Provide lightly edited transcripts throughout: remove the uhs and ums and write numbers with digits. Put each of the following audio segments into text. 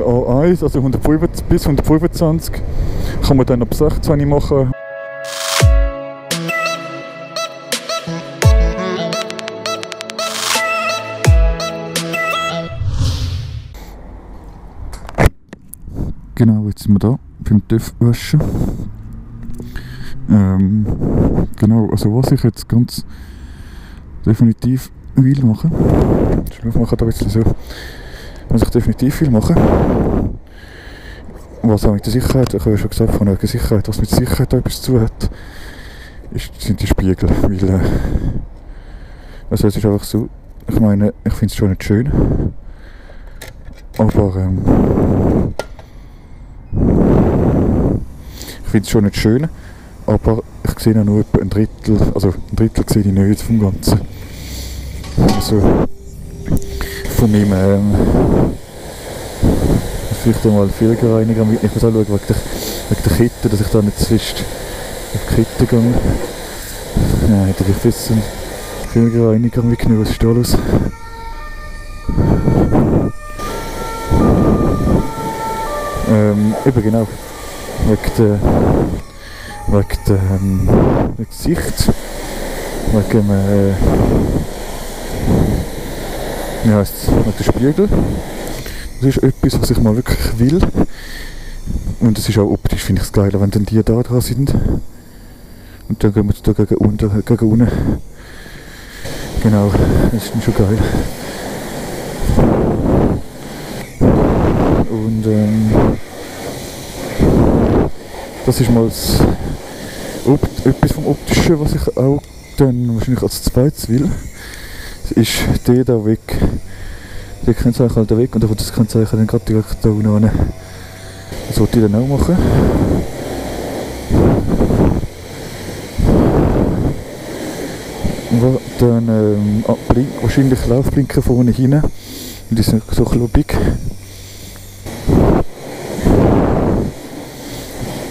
A1, also 125, bis 125, kann man dann ab 16 machen. Genau, jetzt sind wir da beim TÜV waschen. Genau, also was ich jetzt ganz definitiv will machen, ich mache da ein bisschen so, was ich definitiv will machen, was auch mit der Sicherheit, ich habe ja schon gesagt, von der Sicherheit, was mit der Sicherheit etwas zu hat, sind die Spiegel, weil, also es ist einfach so, ich meine, ich finde es schon nicht schön, aber ich finde es schon nicht schön, aber ich sehe ja nur etwa ein Drittel, also ein Drittel sehe ich nicht vom Ganzen. Also von meinem vielleicht einmal Filgerreiniger mit. Ich muss auch schauen wegen der Kette, dass ich da nicht zu fest auf die Kette gehe. Ja, hätte ich fest einen Filgerreiniger mitgenommen, was ist da los? Eben genau. Wegen Gesicht, wegen wie heisst es, wegen dem Spiegel. Das ist etwas, was ich mal wirklich will. Und es ist auch optisch, finde ich es geil, wenn dann die da dran sind. Und dann gehen wir da gegen unten. Genau, das ist dann schon geil. Und das ist mal etwas vom Optischen, was ich auch dann wahrscheinlich als zweites will. Das ist der da weg. Der Kennzeichen halt da weg und dann kommt das Kennzeichen dann gerade direkt da unten rein. Das wollte ich dann auch machen. Dann wahrscheinlich Laufblinker vorne hin. Die sind so klobig.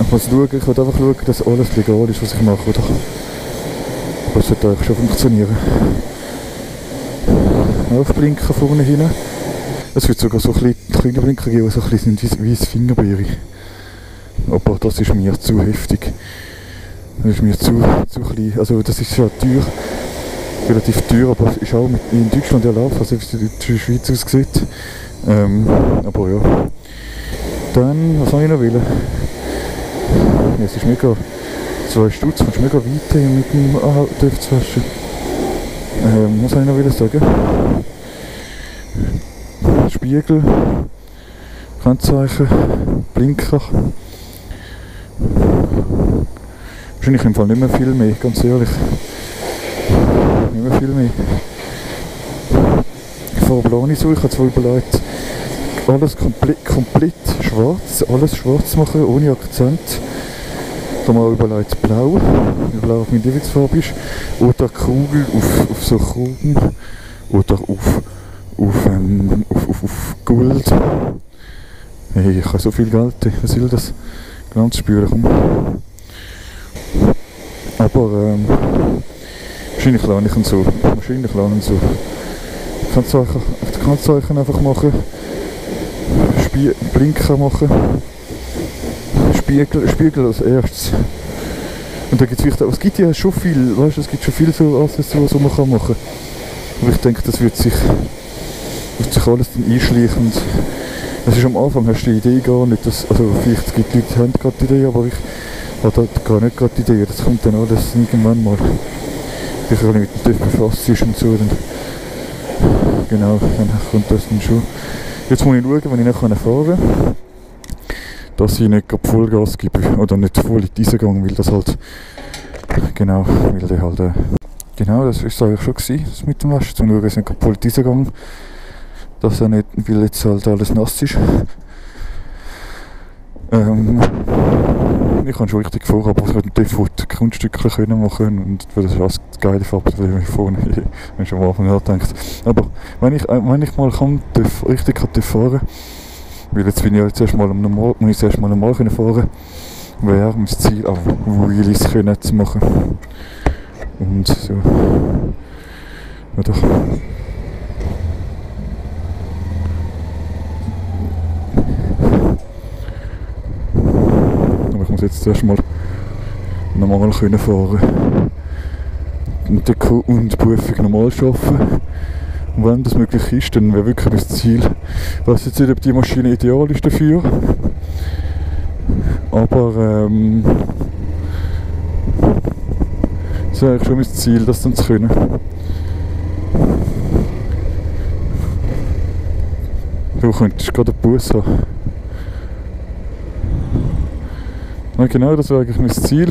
Ich muss schauen, ich will einfach schauen, dass alles legal ist, was ich mache, oder? Aber es sollte eigentlich schon funktionieren. Aufblinken vorne hin. Es wird sogar so kleine Blinker geben, die so ein bisschen sind wie ein Fingerbeere. Aber das ist mir zu heftig. Das ist mir zu klein. Also das ist ja teuer. Relativ teuer, aber es ist auch in Deutschland erlaubt, also wie es in der Schweiz aussieht. Aber ja. Dann, was soll ich noch wählen? Ja, es ist mega, 2 Stutz, kommst mega weit mit dem TÜV zu waschen. Was soll ich noch wieder sagen? Spiegel, Kennzeichen, Blinker. Wahrscheinlich im Fall nicht mehr viel mehr, ganz ehrlich. Nicht mehr viel mehr. Farbe so, ich habe zwar überlegt, alles komplett schwarz, alles schwarz machen, ohne Akzent. Ich habe mir auch überlegt blau, weil blau meine Lieblingsfarbe ist. Oder Kugel auf so Kugeln. Oder auf Gold. Hey, ich habe so viel Geld, was will das? Ganz spüren. Aber wahrscheinlich lerne ich ihn so. Kennzeichen einfach machen. Blinker machen. Spiegel als erstes. Und dann gibt es gibt ja schon viel, weißt du, es gibt schon viel so Accessoires, die man machen kann. Aber ich denke, das wird sich alles dann einschleichen. Das ist am Anfang, hast du die Idee gar nicht, also vielleicht es gibt Leute, die haben gerade die Idee, aber ich habe halt gar nicht gerade die Idee, das kommt dann alles irgendwann mal. Ich kann mit dem TÜV befasst ist und so, dann, genau, dann kommt das dann schon. Jetzt muss ich schauen, wenn ich noch fahren kann, dass ich nicht gerade Vollgas gebe oder nicht voll in diesen Gang, weil das halt, genau, weil der halt, genau, das war es eigentlich schon gewesen, das mit dem Waschen, zum schauen, dass ich nicht gerade voll in diesen Gang, dass er nicht, weil jetzt halt alles nass ist. Ich habe schon richtig vor, aber ich könnte dort Kunststücke können machen und das ist alles das geile Farbe, weil ich vorne schon am Anfang nachgedacht. Aber wenn ich mal richtig fahren, weil jetzt bin ich jetzt erstmal normal können fahren, wäre mein Ziel auch Wheelies zu machen. Und so. Ja doch. muss jetzt erstmal normal fahren können. Und die Prüfung normal arbeiten. Und wenn das möglich ist, dann wäre wirklich das Ziel. Ich weiss jetzt nicht, ob die Maschine ideal ist dafür. Aber das wäre schon mein Ziel, das dann zu können. Du könntest gerade einen Bus haben. Ja, genau, das wäre eigentlich mein Ziel.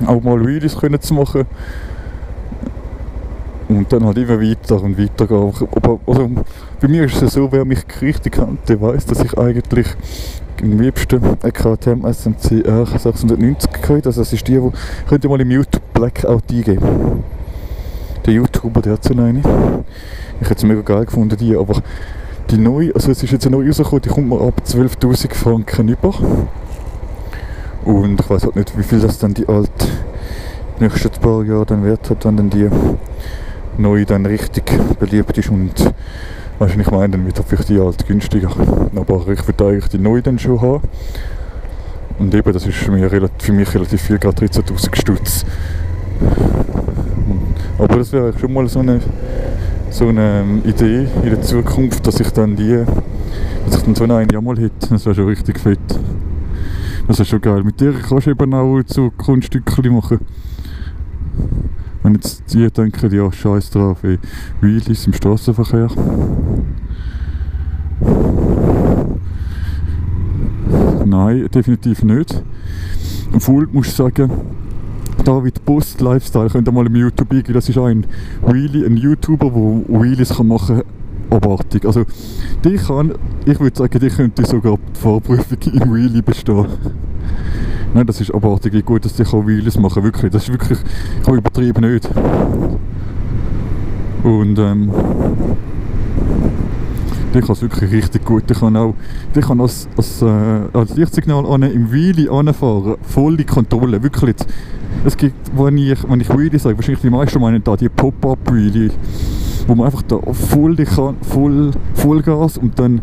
Auch mal Wheelies zu machen. Und dann halt immer weiter und weiter gehen. Aber also, bei mir ist es so, wer mich richtig kennt, der weiss, dass ich eigentlich am liebsten eine KTM SMC R690 hatte. Also das ist die, könnt ihr mal im YouTube Blackout eingeben. Der YouTuber, der hat so eine. Ich hätte es mega geil gefunden, die, aber die neue, also es ist jetzt eine neue rausgekommen, die kommt mir ab 12'000 Franken über. Und ich weiss halt nicht, wie viel das dann die alte nächsten paar Jahre dann wert hat, wenn dann die neue dann richtig beliebt ist und wahrscheinlich ich meine, dann wird vielleicht die alte günstiger. Aber ich würde eigentlich die neue dann schon haben. Und eben, das ist für mich relativ viel, gerade 13'000 Stutz. Aber das wäre schon mal so eine Idee in der Zukunft, dass ich dann so eine ja mal hätte. Das wäre schon richtig fett. Das ist schon geil. Mit der kannst du eben auch so Kunststückchen machen. Wenn jetzt die denken, ja scheiß drauf, Wheelies im Strassenverkehr. Nein, definitiv nicht. Obwohl, muss ich sagen, David Post Lifestyle, könnt ihr mal im YouTube eingeben, das ist ein YouTuber, der Wheelies machen kann, abartig. Also, ich würde sagen, die könnte sogar die Fahrprüfung im Wheelie bestehen. Nein, das ist abartig, wie gut, dass die Wheelies machen, wirklich. Das ist wirklich, ich habe übertrieben nicht. Und die kann es wirklich richtig gut. Die kann als Lichtsignal im Wheelie anfahren, volle Kontrolle, wirklich. Es gibt, wenn ich Wheelie sage, wahrscheinlich die meisten meinen da die Pop-Up-Wheelie, wo man einfach da Vollgas und dann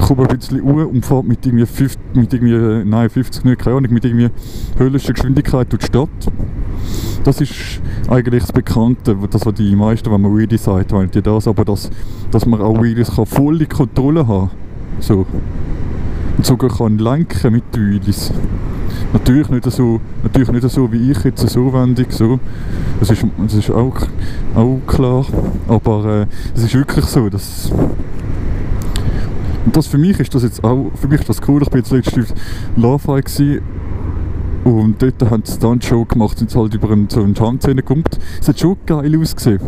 kommt ein bisschen Uhr und fährt mit irgendwie 50 nicht, keine Ahnung, mit irgendwie höllischer Geschwindigkeit durch die Stadt. Das ist eigentlich das Bekannte, das was die meisten, wenn man Wheelie sagt, meinen die das, aber dass man auch Wheelies kann volle Kontrolle haben, so. Und sogar kann lenken mit Wheelies. Natürlich nicht so wie ich jetzt so wendig, so. Das ist auch klar, aber es ist wirklich so, dass und für mich ist das jetzt auch, cool. Ich bin jetzt letztens Love gewesen und dort haben sie dann Show gemacht, sind sie halt über so einen Schanze gekommen. Es hat schon geil ausgesehen.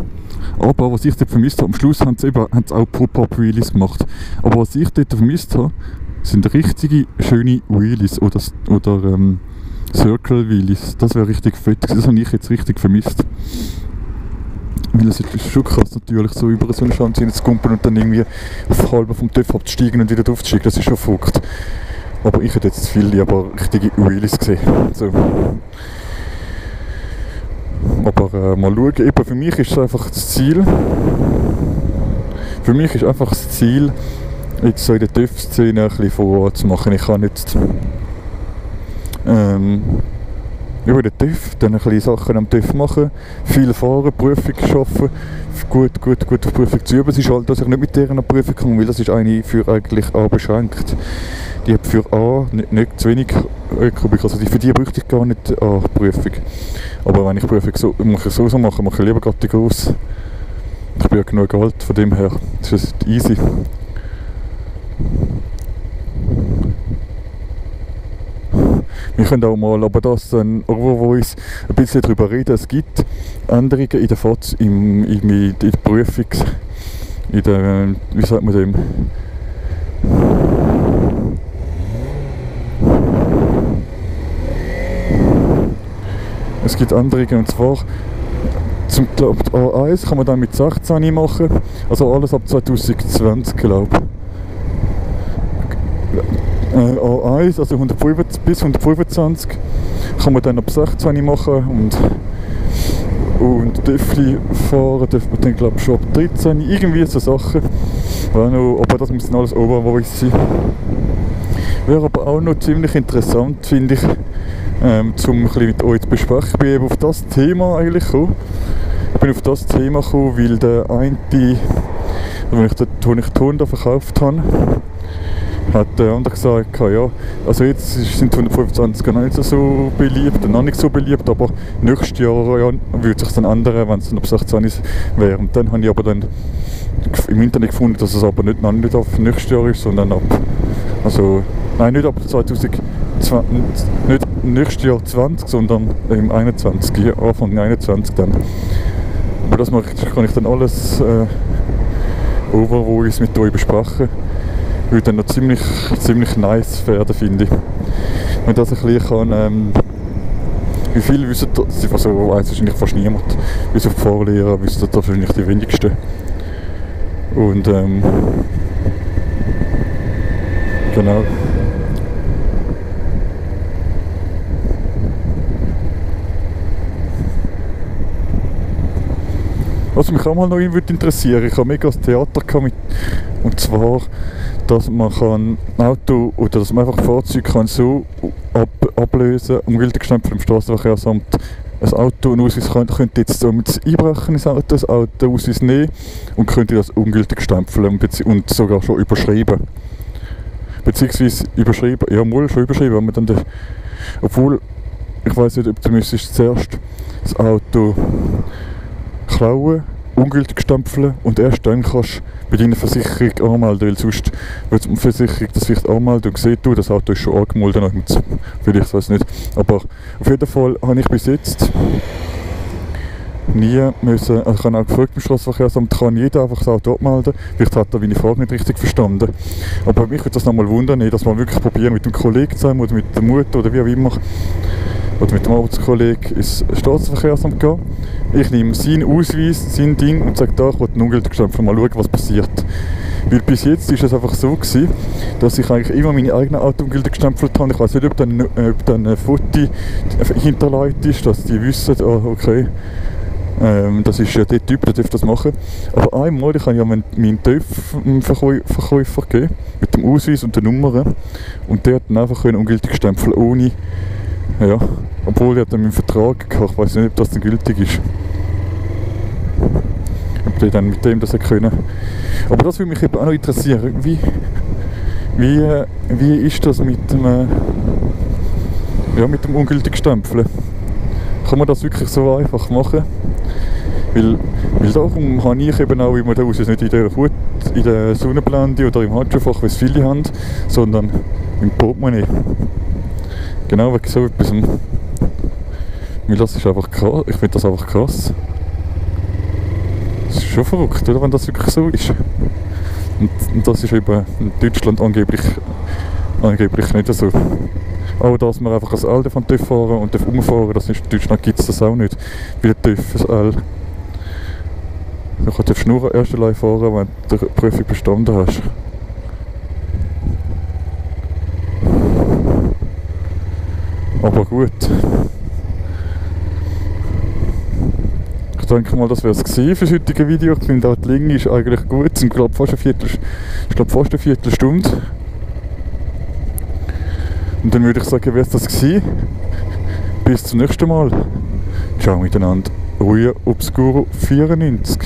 Aber was ich dort vermisst habe, am Schluss haben sie auch Pop-Up-Wheelies gemacht. Aber was ich dort vermisst habe, sind richtige schöne Wheelies oder Circle-Wheelies. Das wäre richtig fett. Das habe ich jetzt richtig vermisst. Weil es ist schon krass natürlich, so über so eine Schanze zu kumpen und dann irgendwie auf halb vom Töpf abzusteigen und wieder draufzusteigen. Das ist schon verrückt. Aber ich hätte jetzt viele richtige Wheelies gesehen. So. Aber mal schauen, eben für mich ist es einfach das Ziel. Für mich ist einfach das Ziel, jetzt so in der TÜV-Szene ein bisschen Vorwärts zu machen. Ich kann jetzt über den TÜV dann ein bisschen Sachen am TÜV machen, viel fahren, Prüfung schaffen, gut auf Prüfung zu üben. Es ist halt, dass ich nicht mit deren Prüfung komme, weil das ist eine für eigentlich A beschränkt. Die hat für A nicht zu wenig Ökobik, also für die bräuchte ich gar nicht A-Prüfung. Aber wenn ich Prüfung so mache, mache ich lieber gerade die grosse. Ich bin ja genug alt, von dem her ist es easy. Wir können auch mal, aber das dann, wo uns ein bisschen darüber reden, es gibt Änderungen in der in der Prüfung, wie sagt man dem? Es gibt Änderungen, und zwar zum A1 kann man dann mit 16 machen, also alles ab 2020, glaube ich. A1, also 125 bis 125 kann man dann ab 16 machen und Töffli fahren dürfen wir dann glaube ich schon ab 13, irgendwie so Sachen. Aber das müssen alles Overvoice sein. Wäre aber auch noch ziemlich interessant, finde ich, um ein bisschen mit euch zu besprechen. Ich bin eben auf das Thema eigentlich gekommen. Ich bin auf das Thema gekommen, weil der eine, als ich die Honda verkauft habe, hat der andere gesagt, ja, also jetzt sind die 125er noch nicht so beliebt, noch nicht so beliebt, aber nächstes Jahr ja, würde sich dann ändern, wenn es dann ab 16 wäre. Und dann habe ich aber dann im Internet gefunden, dass es aber noch nicht ab nächstes Jahr ist, sondern ab, also, nein, nicht ab 2020, nicht nächstes Jahr 20, sondern im 21, Anfang 21 dann. Aber das kann ich dann alles over, wo ich es mit euch bespreche. Würde dann noch ziemlich nice werden, finde ich. Wenn das ein bisschen kann, wie viel wissen das, also weiss wahrscheinlich fast niemand, bis auf die Fahrlehrer wissen das wahrscheinlich die wenigsten. Und genau. Was mich auch mal noch interessieren würde, ich habe mega das Theater gehabt und zwar, dass man ein Auto oder dass man einfach Fahrzeuge kann so ablösen, ungültig stempeln im Straßenverkehrsamt. Ein Auto und Ausweis könnte jetzt einbrechen ins Auto, das Auto Ausweis nehmen und könnte das ungültig stempeln und sogar schon überschreiben. Beziehungsweise überschreiben, ja mal schon überschreiben, wenn man dann obwohl, ich weiss nicht, ob du müsstest zuerst das Auto klauen, ungültig stempeln und erst dann kannst du bei deiner Versicherung anmelden, weil sonst wird die Versicherung das vielleicht anmelden und sieht, das Auto ist schon angemeldet, vielleicht, weiß nicht. Aber auf jeden Fall habe ich bis jetzt nie müssen, also ich habe auch gefragt im Straßenverkehrsamt, kann jeder einfach das Auto abmelden, vielleicht hat er meine Frage nicht richtig verstanden. Aber mich würde das nochmal wundern, dass man wirklich probieren mit dem Kollegen zusammen oder mit der Mutter oder wie auch immer, oder mit dem Arbeitskollegen ins Straßenverkehrsamt gehen. Ich nehme seinen Ausweis, sein Ding und sage da, ich will einen ungültigen Stempel, mal schauen, was passiert. Weil bis jetzt war es einfach so gewesen, dass ich eigentlich immer meine eigenen Auto ungültig gestempelt habe. Ich weiß nicht, ob dann ein Foto hinterlegt ist, dass die wissen, oh, okay, das ist ja der Typ, der darf das machen. Aber einmal, ich habe ja meinen TÜV-Verkäufer gegeben, mit dem Ausweis und der Nummer. Und der hat dann einfach ungültig stempeln ohne, ja, obwohl er dann meinen Vertrag gehabt, ich weiß nicht, ob das dann gültig ist. Ob der dann mit dem das können. Aber das würde mich eben auch noch interessieren. Wie ist das mit dem ungültigen Stempeln? Kann man das wirklich so einfach machen? Weil darum habe ich eben auch immer den Ausweis nicht in der Sonnenblende oder im Handschuhfach, wie es viele haben, sondern im Portemonnaie. Genau wegen so etwas. Weil das ist einfach krass. Ich finde das einfach krass. Das ist schon verrückt, oder? Wenn das wirklich so ist. Und das ist eben in Deutschland angeblich nicht so. Auch dass man einfach als L von TÜV fahren und umfahren, das ist in Deutschland gibt es das auch nicht. Wie der TÜV, das L. Du kannst nur erst allein fahren, wenn du die Prüfung bestanden hast. Aber gut. Ich denke mal, das wäre es für das heutige Video. Ich finde auch die Länge ist eigentlich gut. Es sind glaube fast eine Viertelstunde. Und dann würde ich sagen, wäre es das gewesen. Bis zum nächsten Mal. Ciao miteinander. Euer Obscuro 94.